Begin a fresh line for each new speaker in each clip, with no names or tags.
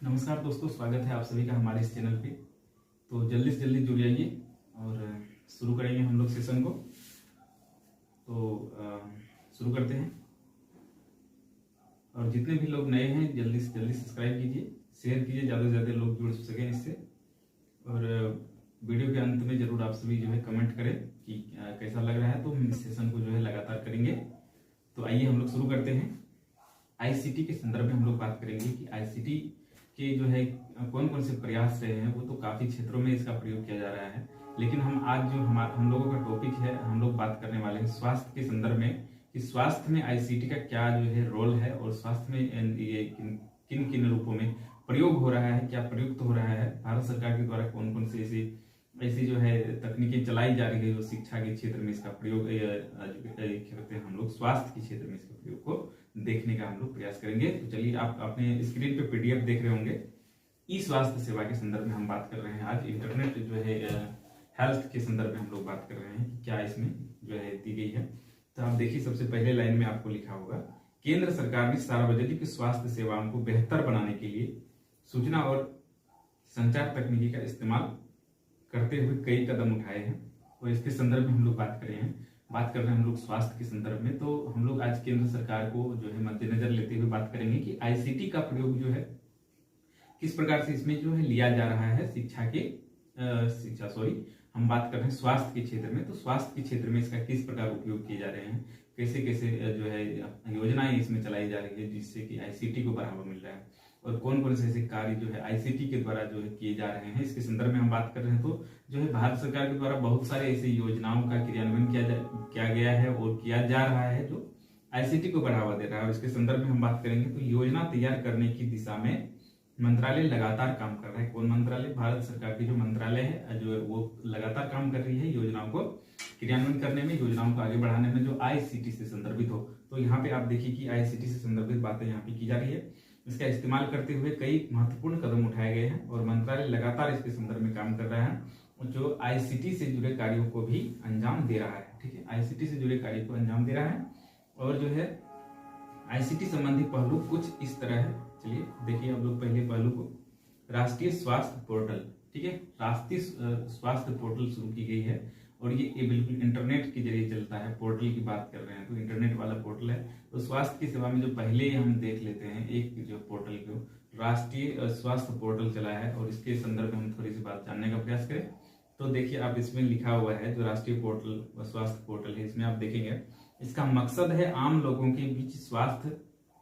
नमस्कार दोस्तों, स्वागत है आप सभी का हमारे इस चैनल पे। तो जल्दी से जल्दी जुड़ जाइए और शुरू करेंगे हम लोग सेशन को। तो शुरू करते हैं। और जितने भी लोग नए हैं जल्दी से जल्दी सब्सक्राइब कीजिए, शेयर कीजिए, ज़्यादा से ज़्यादा लोग जुड़ सकें इससे। और वीडियो के अंत में जरूर आप सभी जो है कमेंट करें कि कैसा लग रहा है, तो हम इस सेशन को जो है लगातार करेंगे। तो आइए हम लोग शुरू करते हैं। आईसीटी के संदर्भ में हम लोग बात करेंगे कि आईसीटी के जो है कौन कौन से प्रयास रहे हैं। वो तो काफी क्षेत्रों में इसका प्रयोग किया जा रहा है, लेकिन हम आज जो हम लोगों का टॉपिक है, हम लोग बात करने वाले हैं स्वास्थ्य के संदर्भ में कि स्वास्थ्य में आईसीटी का क्या जो है रोल है और स्वास्थ्य में ये किन किन रूपों में प्रयोग हो रहा है, क्या प्रयुक्त हो रहा है, भारत सरकार के द्वारा कौन कौन से ऐसी जो है तकनीकें चलाई जा रही है जो शिक्षा के क्षेत्र में इसका प्रयोग करते हैं। हम लोग स्वास्थ्य के क्षेत्र में इसके प्रयोग को देखने का हम लोग प्रयास करेंगे। तो चलिए, आप अपने स्क्रीन पे पीडीएफ देख रहे होंगे। ई स्वास्थ्य सेवा के संदर्भ में हम बात कर रहे हैं। आज इंटरनेट जो है हेल्थ के संदर्भ में हम लोग बात कर रहे हैं कि क्या इसमें जो है दी गई है। तो आप देखिए, सबसे पहले लाइन में आपको लिखा होगा, केंद्र सरकार ने सार्वजनिक स्वास्थ्य सेवाओं को बेहतर बनाने के लिए सूचना और संचार तकनीकी का इस्तेमाल करते हुए कई कदम उठाए हैं। और इसके संदर्भ में हम लोग बात कर रहे हैं हम लोग स्वास्थ्य के संदर्भ में। तो हम लोग आज केंद्र सरकार को जो है मद्देनजर लेते हुए बात करेंगे कि आईसीटी का प्रयोग जो है किस प्रकार से इसमें जो है लिया जा रहा है हम बात कर रहे हैं स्वास्थ्य के क्षेत्र में। तो स्वास्थ्य के क्षेत्र में इसका किस प्रकार उपयोग किए जा रहे हैं, कैसे कैसे जो है योजनाएं इसमें चलाई जा रही है जिससे कि आईसीटी को बढ़ावा मिल रहा है, और कौन कौन से ऐसे कार्य जो है आईसीटी के द्वारा जो है किए जा रहे हैं, इसके संदर्भ में हम बात कर रहे हैं। तो जो है भारत सरकार के द्वारा बहुत सारे ऐसी योजनाओं का क्रियान्वयन किया गया है और किया जा रहा है जो आईसीटी को बढ़ावा दे रहा है। और इसके संदर्भ में हम बात करेंगे तो योजना तैयार करने की दिशा में मंत्रालय लगातार काम कर रहा है। कौन मंत्रालय? भारत सरकार की जो मंत्रालय है जो वो लगातार काम कर रही है योजनाओं को क्रियान्वयन करने में, योजनाओं को आगे बढ़ाने में जो आईसीटी से संदर्भित हो। तो यहाँ पे आप देखिए कि आईसीटी से संदर्भित बातें यहाँ पे की जा रही है। इसका इस्तेमाल करते हुए कई महत्वपूर्ण कदम उठाए गए हैं और मंत्रालय लगातार इसके संदर्भ में काम कर रहा है जो आईसीटी से जुड़े कार्यों को भी अंजाम दे रहा है। ठीक है, आईसीटी से जुड़े कार्यों को अंजाम दे रहा है। और जो है आईसीटी संबंधी पहलू कुछ इस तरह है। चलिए देखिए आप लोग पहले पहलू को, राष्ट्रीय स्वास्थ्य पोर्टल। ठीक है, राष्ट्रीय स्वास्थ्य पोर्टल शुरू की गई है और ये बिल्कुल इंटरनेट के जरिए चलता है। पोर्टल की बात कर रहे हैं तो इंटरनेट वाला पोर्टल है। तो स्वास्थ्य की सेवा में जो पहले हम देख लेते हैं एक जो पोर्टल को राष्ट्रीय स्वास्थ्य पोर्टल चला है, और इसके संदर्भ में हम थोड़ी सी बात जानने का प्रयास करें। तो देखिए आप इसमें लिखा हुआ है जो राष्ट्रीय पोर्टल स्वास्थ्य पोर्टल है, इसमें आप देखेंगे इसका मकसद है आम लोगों के बीच स्वास्थ्य,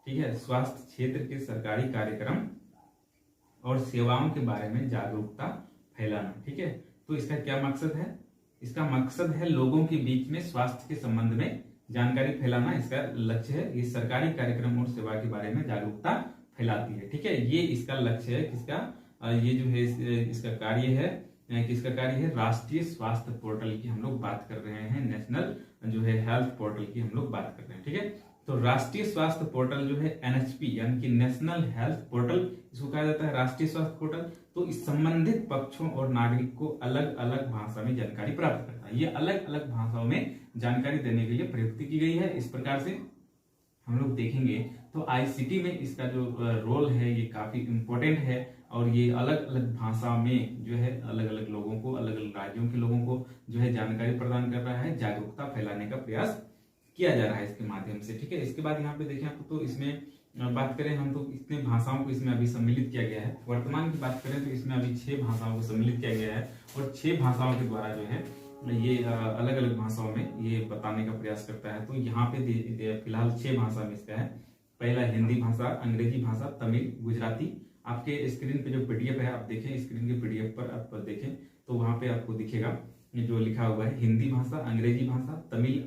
ठीक है, स्वास्थ्य क्षेत्र के सरकारी कार्यक्रम और सेवाओं के बारे में जागरूकता फैलाना। ठीक है, तो इसका क्या मकसद है? इसका मकसद है लोगों के बीच में स्वास्थ्य के संबंध में जानकारी फैलाना। इसका लक्ष्य है, ये सरकारी कार्यक्रम और सेवा के बारे में जागरूकता फैलाती है। ठीक है, ये इसका लक्ष्य है। किसका? ये जो है इसका कार्य है, किसका कार्य है? राष्ट्रीय स्वास्थ्य पोर्टल की हम लोग बात कर रहे हैं, नेशनल जो है हेल्थ पोर्टल की हम लोग बात कर रहे हैं। ठीक है, तो राष्ट्रीय स्वास्थ्य पोर्टल जो है एनएचपी यानी कि नेशनल हेल्थ पोर्टल, इसको कहा जाता है राष्ट्रीय स्वास्थ्य पोर्टल। तो इस संबंधित पक्षों और नागरिक को अलग अलग भाषा में जानकारी प्राप्त करता है। ये अलग अलग भाषाओं में जानकारी देने के लिए प्रयुक्त की गई है। इस प्रकार से हम लोग देखेंगे तो आईसीटी में इसका जो रोल है ये काफी इंपॉर्टेंट है, और ये अलग अलग भाषा में जो है अलग अलग लोगों को, अलग अलग राज्यों के लोगों को जो है जानकारी प्रदान कर रहा है, जागरूकता फैलाने का प्रयास किया जा रहा है इसके माध्यम से। ठीक है, इसके बाद यहाँ पे देखें आपको, तो इसमें बात करें हम तो कितने भाषाओं को इसमें अभी सम्मिलित किया गया है। वर्तमान की बात करें तो इसमें अभी 6 भाषाओं को सम्मिलित किया गया है, और 6 भाषाओं के द्वारा जो है ये अलग अलग भाषाओं में ये बताने का प्रयास करता है। तो यहाँ पे फिलहाल 6 भाषा में इसका है। पहला हिंदी भाषा, अंग्रेजी भाषा, तमिल, गुजराती। आपके स्क्रीन पे जो पीडीएफ है आप देखें, स्क्रीन के पीडीएफ पर आप देखें तो वहां पे आपको दिखेगा जो लिखा हुआ है हिंदी भाषा, अंग्रेजी भाषा, तमिल,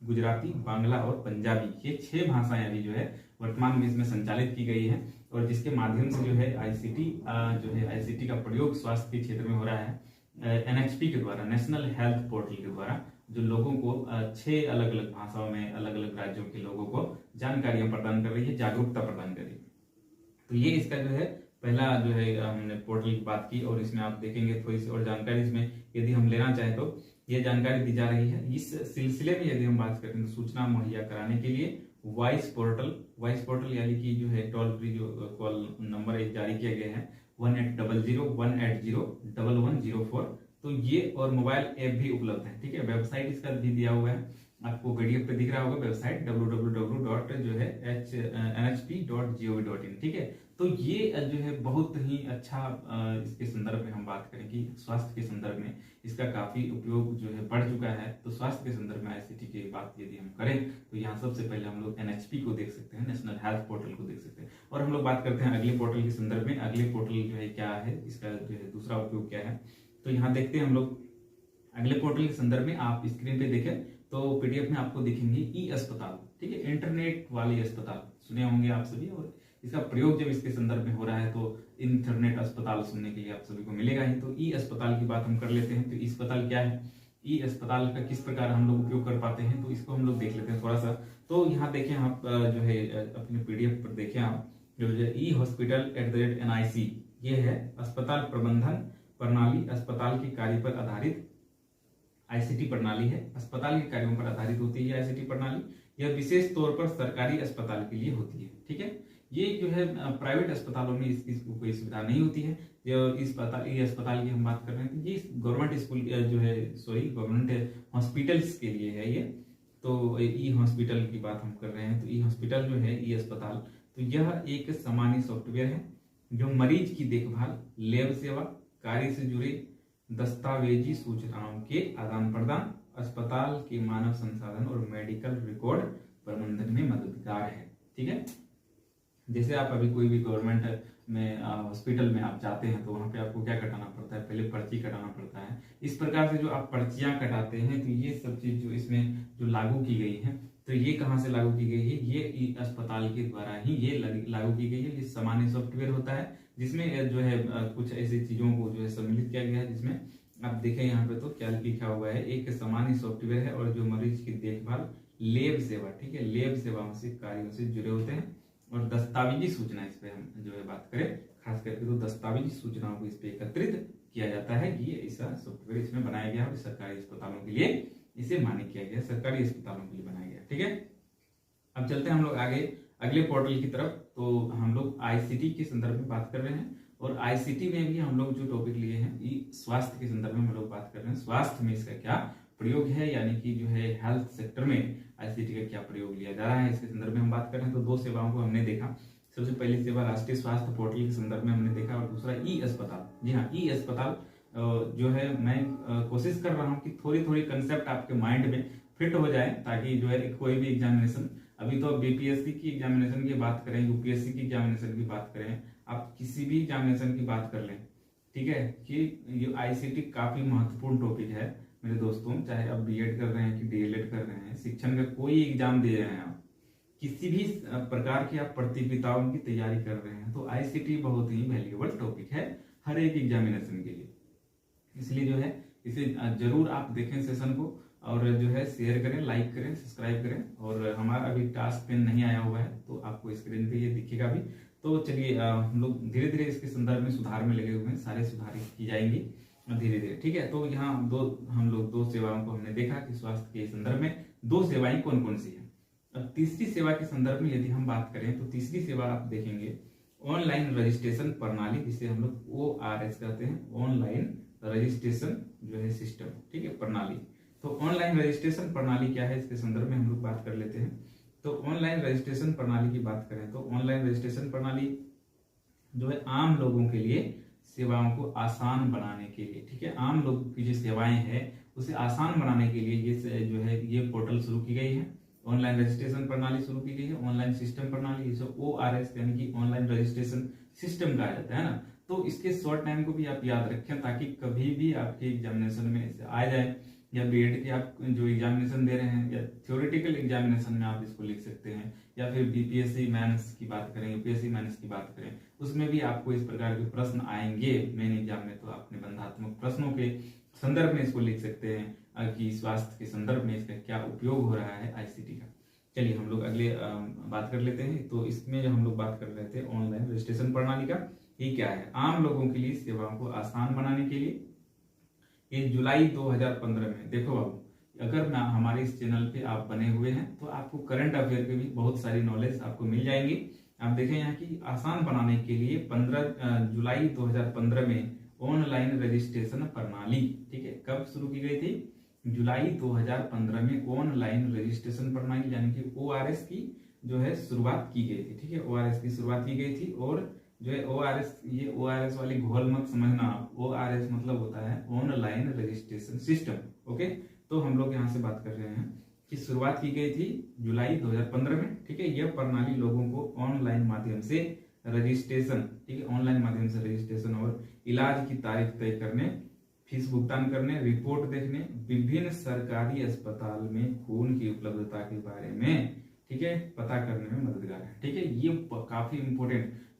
गुजराती, बांग्ला और पंजाबी। ये 6 भाषाएं अभी जो है वर्तमान में इसमें संचालित की गई है, और जिसके माध्यम से जो है आईसीटी का प्रयोग स्वास्थ्य के क्षेत्र में हो रहा है एनएचपी के द्वारा, नेशनल हेल्थ पोर्टल के द्वारा, जो लोगों को 6 अलग अलग भाषाओं में अलग अलग राज्यों के लोगों को जानकारियां प्रदान कर रही है, जागरूकता प्रदान कर रही है। तो ये इसका जो है पहला जो है हमने पोर्टल की बात की, और इसमें आप देखेंगे थोड़ी सी और जानकारी इसमें यदि हम लेना चाहें तो ये जानकारी दी जा रही है। इस सिलसिले में यदि हम बात करें तो सूचना मुहैया कराने के लिए वॉइस पोर्टल यानी कि जो है टोल फ्री जो कॉल नंबर एक जारी किया गया है 1800-180-1104। तो ये और मोबाइल ऐप भी उपलब्ध है, ठीक है। वेबसाइट इसका भी दिया हुआ है, आपको पीडीएफ पे दिख रहा होगा वेबसाइट www.nhp.gov.in, ठीक है। तो ये जो है बहुत ही अच्छा, इसके संदर्भ में हम बात करें कि स्वास्थ्य के संदर्भ में इसका काफी उपयोग जो है बढ़ चुका है। तो स्वास्थ्य के संदर्भ में आईसीटी की बात यदि हम करें तो यहाँ सबसे पहले हम लोग एनएचपी को देख सकते हैं, नेशनल हेल्थ पोर्टल को देख सकते हैं। और हम लोग बात करते हैं अगले पोर्टल के संदर्भ में। अगले पोर्टल जो है क्या है, इसका जो है दूसरा उपयोग क्या है, तो यहाँ देखते हैं हम लोग अगले पोर्टल के संदर्भ में। आप स्क्रीन पे देखें तो पीडीएफ में आपको दिखेंगे ई अस्पताल, ठीक है, इंटरनेट वाली अस्पताल सुने होंगे आप सभी। और इसका प्रयोग जब इसके संदर्भ में हो रहा है तो इंटरनेट अस्पताल सुनने के लिए आप सभी को मिलेगा ही। तो ई अस्पताल की बात हम कर लेते हैं। तो ई अस्पताल क्या है, ई अस्पताल का किस प्रकार हम लोग उपयोग कर पाते हैं, तो इसको हम लोग देख लेते हैं थोड़ा सा। तो यहाँ देखें आप जो है अपने पीडीएफ पर देखें आप जो है ई हॉस्पिटल @NIC, ये है अस्पताल प्रबंधन प्रणाली, अस्पताल के कार्य पर आधारित आईसीटी प्रणाली है। अस्पताल के कार्यों पर आधारित होती है आईसीटी प्रणाली। यह विशेष तौर पर सरकारी अस्पताल के लिए होती है, ठीक है। ये जो है प्राइवेट अस्पतालों में इसकी कोई सुविधा नहीं होती है। जो इस अस्पताल की हम बात कर रहे हैं तो ये गवर्नमेंट स्कूल जो है गवर्नमेंट हॉस्पिटल्स के लिए है ये। तो ई हॉस्पिटल की बात हम कर रहे हैं। तो ई हॉस्पिटल जो है ई अस्पताल, तो यह एक सामान्य सॉफ्टवेयर है जो मरीज की देखभाल, लैब सेवा, कार्य से जुड़े दस्तावेजी सूचनाओं के आदान प्रदान, अस्पताल के मानव संसाधन और मेडिकल रिकॉर्ड प्रबंधन में मददगार है, ठीक है। जैसे आप अभी कोई भी गवर्नमेंट में हॉस्पिटल में आप जाते हैं तो वहां पे आपको क्या कटाना पड़ता है, पहले पर्ची कटाना पड़ता है। इस प्रकार से जो आप पर्चियां कटाते हैं तो ये सब चीज जो इसमें जो लागू की गई है, तो ये कहाँ से लागू की गई है, ये अस्पताल के द्वारा ही ये लागू की गई है। ये सामान्य सॉफ्टवेयर होता है जिसमें जो है कुछ ऐसी चीजों को जो है सम्मिलित किया गया है, जिसमें आप देखें यहाँ पे तो क्या लिखा हुआ है, एक सामान्य सॉफ्टवेयर है और जो मरीज की देखभाल, लैब सेवा, ठीक है, लैब सेवाओं से कार्यों से जुड़े होते हैं। और दस्तावेजी सूचना, इस पे हम जो है बात करें खास करके तो दस्तावेजी सूचनाओं को इस पे एकत्रित किया जाता है। ये ऐसा सॉफ्टवेयर इसमें बनाया गया है, सरकारी अस्पतालों के लिए इसे मान्य किया गया, सरकारी अस्पतालों के लिए बनाया गया, ठीक है। अब चलते हैं हम लोग आगे अगले पोर्टल की तरफ। तो हम लोग आईसीटी के संदर्भ में बात कर रहे हैं और आईसीटी में भी हम लोग जो टॉपिक लिए हैं स्वास्थ्य के संदर्भ में हम लोग बात कर रहे हैं। स्वास्थ्य में इसका क्या प्रयोग है, यानी कि जो है हेल्थ सेक्टर में आईसीटी का क्या प्रयोग लिया जा रहा है, इसके संदर्भ में हम बात कर रहे हैं। तो दो सेवाओं को हमने देखा। सबसे पहली सेवा राष्ट्रीय स्वास्थ्य पोर्टल के संदर्भ में हमने देखा और दूसरा ई अस्पताल। जी हाँ, ई अस्पताल जो है मैं कोशिश कर रहा हूँ कि थोड़ी थोड़ी कंसेप्ट आपके माइंड में फिट हो जाए, ताकि जो है कोई भी एग्जामिनेशन, अभी तो बीपीएससी की एग्जामिनेशन की बात करें, यूपीएससी की एग्जामिनेशन की बात करें, आप किसी भी एग्जामिनेशन की बात कर लें, ठीक है, कि ये आईसीटी काफी महत्वपूर्ण टॉपिक है मेरे दोस्तों। चाहे आप बीएड कर रहे हैं कि डीएलएड कर रहे हैं, शिक्षण का कोई एग्जाम दे रहे हैं, आप किसी भी प्रकार की आप प्रतियोगिताओं की तैयारी कर रहे हैं, तो आईसीटी बहुत ही वैल्यूएबल टॉपिक है हर एक एग्जामिनेशन के लिए। इसलिए जो है इसे जरूर आप देखें सेशन को, और जो है शेयर करें, लाइक करें, सब्सक्राइब करें। और हमारा अभी टास्क पेन नहीं आया हुआ है तो आपको स्क्रीन पे ये दिखेगा भी। तो चलिए हम लोग धीरे धीरे इसके संदर्भ में सुधार में लगे हुए हैं, सारे सुधार की जाएंगे धीरे धीरे, ठीक है। तो यहाँ हम लोग दो सेवाओं को हमने देखा कि स्वास्थ्य के संदर्भ में दो सेवाएं कौन कौन सी है। अब तीसरी सेवा के संदर्भ में यदि हम बात करें तो तीसरी सेवा आप देखेंगे ऑनलाइन रजिस्ट्रेशन प्रणाली, जिसे हम लोग ORS कहते हैं, ऑनलाइन रजिस्ट्रेशन जो है सिस्टम, ठीक है, प्रणाली। तो ऑनलाइन रजिस्ट्रेशन प्रणाली क्या है, इसके संदर्भ में हम लोग बात कर लेते हैं। तो ऑनलाइन रजिस्ट्रेशन प्रणाली की बात करें तो ऑनलाइन रजिस्ट्रेशन प्रणाली जो है आम लोगों के लिए सेवाओं को आसान बनाने के लिए, ठीक है, आम लोगों की जो सेवाएं हैं उसे आसान बनाने के लिए ये जो है ये पोर्टल शुरू की गई है, ऑनलाइन रजिस्ट्रेशन प्रणाली शुरू की गई है, ऑनलाइन सिस्टम प्रणाली, इसे ORS यानी कि ऑनलाइन रजिस्ट्रेशन सिस्टम कहा जाता है ना। तो इसके शॉर्ट टाइम को भी आप याद रखें, ताकि कभी भी आपके एग्जामिनेशन में इसे आ जाए, या बीएड के आप जो एग्जामिनेशन दे रहे हैं या थ्योरेटिकल एग्जामिनेशन में आप इसको लिख सकते हैं, या फिर बीपीएससी मेंस की बात करें, यूपीएससी मेंस की बात करें, उसमें भी आपको इस प्रकार के प्रश्न आएंगे मेन एग्जाम में। तो अपने बंधात्मक प्रश्नों के संदर्भ में इसको लिख सकते हैं कि स्वास्थ्य के संदर्भ में इसका क्या उपयोग हो रहा है आईसीटी का। चलिए हम लोग अगले बात कर लेते हैं। तो इसमें जो हम लोग बात कर रहे थे ऑनलाइन रजिस्ट्रेशन प्रणाली का, ये क्या है, आम लोगों के लिए सेवाओं को आसान बनाने के लिए। ये जुलाई 2015 में, देखो बाबू अगर मैं हमारे इस चैनल पे आप बने हुए हैं तो आपको करंट अफेयर के भी बहुत सारी नॉलेज आपको मिल जाएंगी। आप देखें यहाँ की आसान बनाने के लिए 15 जुलाई 2015 में ऑनलाइन रजिस्ट्रेशन प्रणाली, ठीक है, कब शुरू की गई थी? जुलाई 2015 में ऑनलाइन रजिस्ट्रेशन प्रणाली यानी कि ORS की जो है शुरुआत की गई थी, ठीक है, ORS की शुरुआत की गई थी। और जो है ORS, ये ORS वाली घोल मत समझना आप, ORS मतलब होता है ऑनलाइन रजिस्ट्रेशन सिस्टम। ओके, तो हम लोग यहाँ से बात कर रहे हैं कि शुरुआत की गई थी जुलाई 2015 में, ठीक है। यह प्रणाली लोगों को ऑनलाइन माध्यम से रजिस्ट्रेशन, ठीक है, ऑनलाइन माध्यम से रजिस्ट्रेशन और इलाज की तारीख तय करने, फीस भुगतान करने, रिपोर्ट देखने, विभिन्न सरकारी अस्पताल में खून की उपलब्धता के बारे में, ठीक है, पता करने में मददगार है, ठीक है। ये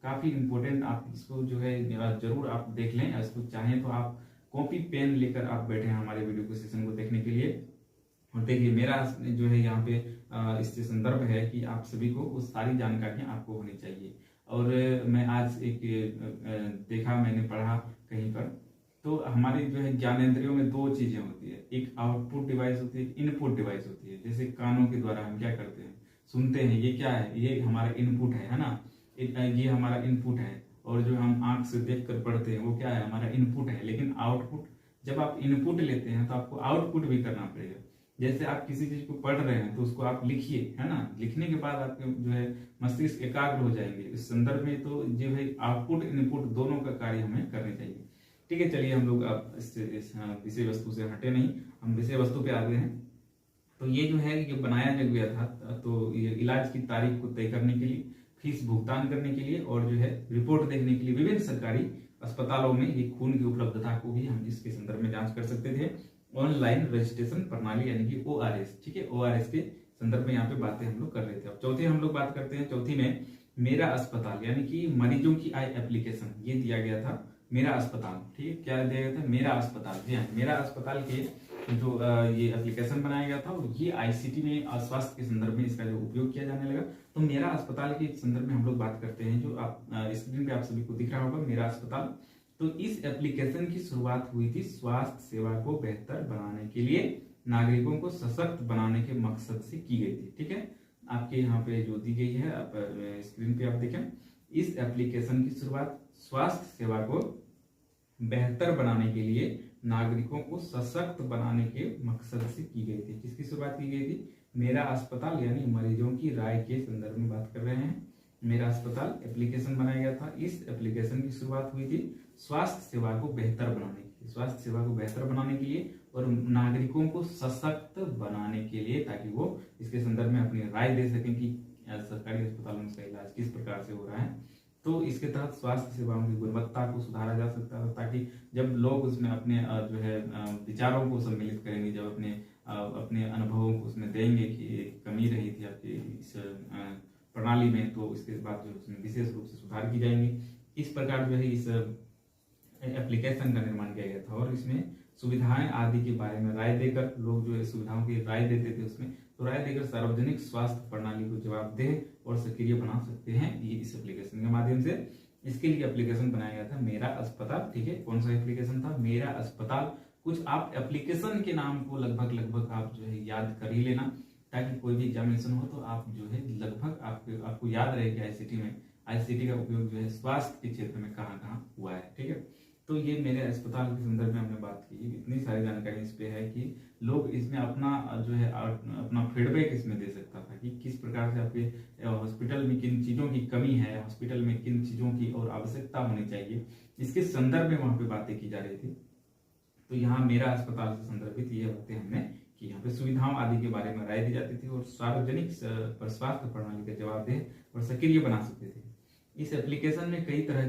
काफी इंपॉर्टेंट आप इसको जो है जरूर आप देख लें। इसको चाहें तो आप कॉपी पेन लेकर आप बैठे हैं हमारे वीडियो को सेशन को देखने के लिए। और देखिए मेरा जो है यहाँ पे इससे संदर्भ है कि आप सभी को वो सारी जानकारियां आपको होनी चाहिए। और मैं आज एक देखा, मैंने पढ़ा कहीं पर, तो हमारी जो है ज्ञानेंद्रियों में दो चीजें होती है, एक आउटपुट डिवाइस होती है, इनपुट डिवाइस होती है। जैसे कानों के द्वारा हम क्या करते हैं, सुनते हैं, ये क्या है, ये हमारा इनपुट है ना, ये हमारा इनपुट है। और जो हम आंख से देख कर पढ़ते हैं वो क्या है, हमारा इनपुट है। लेकिन आउटपुट, जब आप इनपुट लेते हैं तो आपको आउटपुट भी करना पड़ेगा। जैसे आप किसी चीज को पढ़ रहे हैं तो उसको आप लिखिए, है ना, लिखने के बाद आपके जो है मस्तिष्क एकाग्र हो जाएंगे इस संदर्भ में। तो जो है आउटपुट इनपुट दोनों का कार्य हमें करने चाहिए, ठीक है। चलिए हम लोग अब इस विषय वस्तु से हटे नहीं, हम विषय वस्तु पे आ गए हैं। तो ये जो है ये बनाया जब गया था, तो ये इलाज की तारीख को तय करने के लिए, फीस भुगतान करने के लिए और जो है रिपोर्ट देखने के लिए विभिन्न सरकारी अस्पतालों में ये खून की उपलब्धता को भी हम इसके संदर्भ में जांच कर सकते थे। ऑनलाइन रजिस्ट्रेशन प्रणाली यानी कि ORS, ठीक है, ORS के संदर्भ में यहाँ पे बातें हम लोग कर रहे थे। अब चौथी हम लोग बात करते हैं, चौथी में मेरा अस्पताल यानी कि मरीजों की आई एप्लीकेशन, ये दिया गया था मेरा अस्पताल, ठीक है, क्या दिया गया था, मेरा अस्पताल। जी हाँ, मेरा अस्पताल के जो ये एप्लीकेशन बनाया गया था, ये ICT में स्वास्थ्य के संदर्भ में इसका जो उपयोग किया जाने लगा। तो मेरा अस्पताल के संदर्भ में हम लोग बात करते हैं, जो आप स्क्रीन पे आप सभी को दिख रहा होगा, मेरा अस्पताल। तो इस एप्लीकेशन की शुरुआत हुई थी स्वास्थ्य सेवा को बेहतर बनाने के लिए, नागरिकों को सशक्त बनाने के मकसद से की गई थी, ठीक है। आपके यहाँ पे जो दी गई है, आप स्क्रीन पे आप देखें, इस एप्लीकेशन की शुरुआत स्वास्थ्य सेवा को बेहतर बनाने के लिए, नागरिकों को सशक्त बनाने के मकसद से की गई थी। किसकी शुरुआत की गई थी? मेरा अस्पताल यानी मरीजों की राय के संदर्भ में बात कर रहे हैं। मेरा अस्पताल एप्लीकेशन बनाया गया था। इस एप्लीकेशन की शुरुआत हुई थी स्वास्थ्य सेवा को बेहतर बनाने के लिए, स्वास्थ्य सेवा को बेहतर बनाने के लिए और नागरिकों को सशक्त बनाने के लिए, ताकि वो इसके संदर्भ में अपनी राय दे सकें कि सरकारी अस्पतालों में इसका इलाज किस प्रकार से हो रहा है। तो इसके तहत स्वास्थ्य सेवाओं की गुणवत्ता को सुधारा जा सकता है, ताकि जब लोग उसमें अपने जो है विचारों को सम्मिलित करेंगे, जब अपने अनुभवों को उसमें देंगे कि कमी रही थी आपकी इस प्रणाली में, तो इसके बाद जो उसमें विशेष रूप से सुधार की जाएंगे। इस प्रकार जो है इस एप्लीकेशन का निर्माण किया गया था और इसमें सुविधाएं आदि के बारे में राय देकर, लोग जो है सुविधाओं की राय देते थे उसमें, तो राय देकर सार्वजनिक स्वास्थ्य प्रणाली को जवाबदेह और सक्रिय बना सकते हैं ये इस एप्लीकेशन के माध्यम से। इसके लिए एप्लीकेशन बनाया गया था मेरा अस्पताल, ठीक है। कौन सा एप्लीकेशन था? मेरा अस्पताल। कुछ आप एप्लीकेशन के नाम को लगभग आप जो है याद कर ही लेना, ताकि कोई भी एग्जामिनेशन हो तो आप जो है लगभग आपको याद रहे कि आईसीटी का उपयोग जो है स्वास्थ्य के क्षेत्र में कहाँ हुआ है, ठीक है। तो ये मेरे अस्पताल के संदर्भ में हमने बात की। इतनी सारी जानकारी इस पे है कि लोग इसमें अपना जो है अपना फीडबैक इसमें दे सकता था कि किस प्रकार से आपके हॉस्पिटल में किन चीजों की कमी है, हॉस्पिटल में किन चीजों की और आवश्यकता होनी चाहिए, इसके संदर्भ में वहां पे बातें की जा रही थी। तो यहाँ मेरा अस्पताल से संदर्भित ये बातें हमने की। यहाँ पे सुविधाओं आदि के बारे में राय दी जाती थी और सार्वजनिक स्वास्थ्य प्रणाली का जवाबदेह और सक्रिय बना सकते थे। इस एप्लीकेशन में कई तरह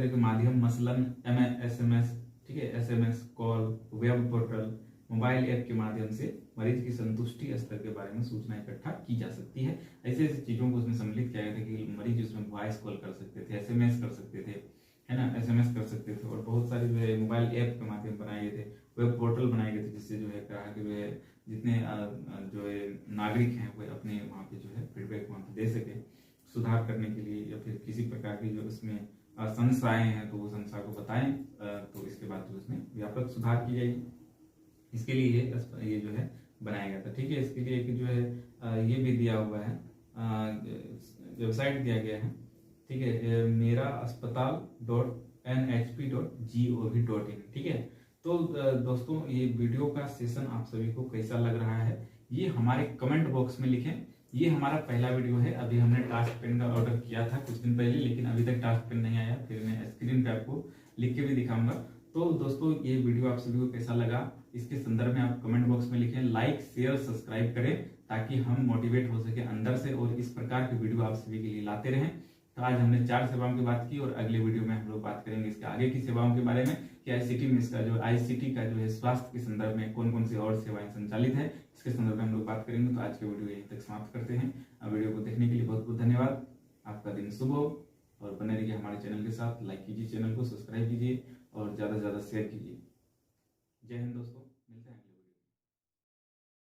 के माध्यम मसलन SMS, ठीक है, SMS call, web portal, mobile app के माध्यम से मरीज की संतुष्टि स्तर के बारे में सूचना इकट्ठा की जा सकती है। ऐसे चीजों को उसमें सम्मिलित किया गया था कि मरीज उसमें वॉइस कॉल कर सकते थे, SMS कर सकते थे, है ना, SMS कर सकते थे। और बहुत सारे जो है मोबाइल ऐप के माध्यम बनाए गए थे, वेब पोर्टल बनाए गए थे, जिससे जो है ग्राहक जो है जितने जो है नागरिक हैं वो अपने वहाँ पे जो है फीडबैक वहाँ पे दे सके सुधार करने के लिए, या फिर किसी प्रकार की जो उसमें समस्याएं हैं तो वो समस्या को बताएं, तो इसके बाद जो उसमें व्यापक सुधार की जाएगी। इसके लिए ये जो है बनाया गया था। ठीक है, इसके लिए एक जो है ये भी दिया हुआ है, वेबसाइट दिया गया है। ठीक है, मेरा अस्पताल.nhp.gov.in। ठीक है, तो दोस्तों ये वीडियो का सेशन आप सभी को कैसा लग रहा है ये हमारे कमेंट बॉक्स में लिखें। ये हमारा पहला वीडियो है, अभी हमने टास्क पेन का ऑर्डर किया था कुछ दिन पहले, लेकिन अभी तक टास्क पेन नहीं आया। फिर मैं स्क्रीन पे आपको लिख के भी दिखाऊंगा। तो दोस्तों ये वीडियो आप सभी को कैसा लगा इसके संदर्भ में आप कमेंट बॉक्स में लिखें। लाइक शेयर सब्सक्राइब करें ताकि हम मोटिवेट हो सके अंदर से और इस प्रकार की वीडियो आप सभी के लिए लाते रहें। तो आज हमने 4 सेवाओं की बात की और अगले वीडियो में हम लोग बात करेंगे इसके आगे की सेवाओं के बारे में कि आईसीटी में इसका जो आईसीटी का जो है स्वास्थ्य के संदर्भ में कौन कौन सी और सेवाएं संचालित है, इसके संदर्भ में हम लोग बात करेंगे। तो आज के वीडियो यहीं तक समाप्त करते हैं। वीडियो को देखने के लिए बहुत बहुत धन्यवाद। आपका दिन शुभ हो और बने रहिए हमारे चैनल के साथ। लाइक कीजिए, चैनल को सब्सक्राइब कीजिए और ज्यादा से ज्यादा शेयर कीजिए। जय हिंद दोस्तों।